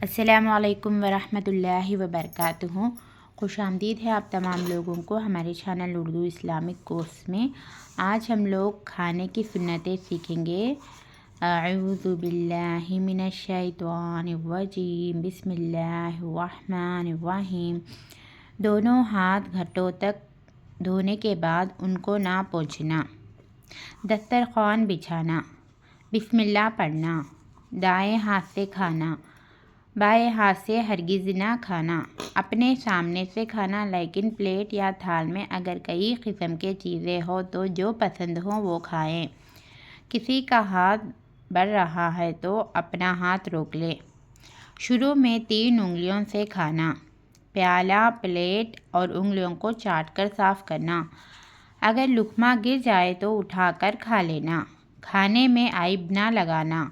السلام علیکم ورحمۃ اللہ وبرکاتہ۔ خوش آمدید ہے آپ تمام لوگوں کو ہمارے چینل اردو اسلامک کورس میں۔ آج ہم لوگ کھانے کی سنتیں سیکھیں گے۔ اعوذ باللہ من الشیطان الرجیم، بسم اللہ الرحمن الرحیم۔ دونوں ہاتھ گھٹوں تک دھونے کے بعد ان کو نہ پوچھنا، دسترخوان بچھانا، بسم اللہ پڑھنا، دائیں ہاتھ سے کھانا، بائیں ہاتھ سے ہرگز نہ کھانا، اپنے سامنے سے کھانا، لیکن پلیٹ یا تھال میں اگر کئی قسم کے چیزیں ہوں تو جو پسند ہوں وہ کھائیں۔ کسی کا ہاتھ بڑھ رہا ہے تو اپنا ہاتھ روک لے۔ شروع میں 3 انگلیوں سے کھانا، پیالہ، پلیٹ اور انگلیوں کو چاٹ کر صاف کرنا۔ اگر لقمہ گر جائے تو اٹھا کر کھا لینا۔ کھانے میں عیب نہ لگانا،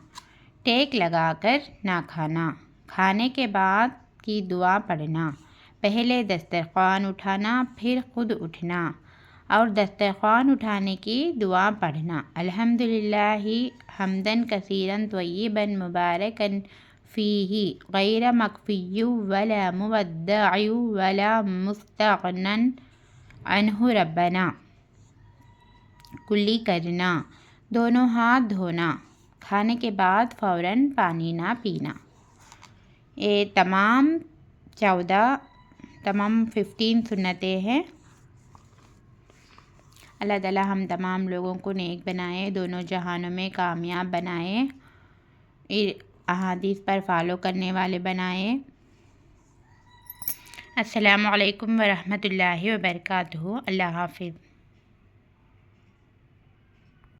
ٹیک لگا کر نہ کھانا۔ کھانے کے بعد کی دعا پڑھنا، پہلے دسترخوان اٹھانا پھر خود اٹھنا اور دسترخوان اٹھانے کی دعا پڑھنا۔ الحمدللہ حمداً کثیراً طیباً مبارکاً فیہ غیر مکفی ولا مودع ولا مستغنی عنہ ربنا کلی کرنا۔ دونوں ہاتھ دھونا، کھانے کے بعد فوراً پانی نہ پینا۔ یہ تمام 15 سنتیں ہیں۔ اللہ تعالیٰ ہم تمام لوگوں کو نیک بنائے، دونوں جہانوں میں کامیاب بنائے، احادیث پر فالو کرنے والے بنائے۔ السلام علیکم ورحمۃ اللہ وبرکاتہ۔ اللہ حافظ۔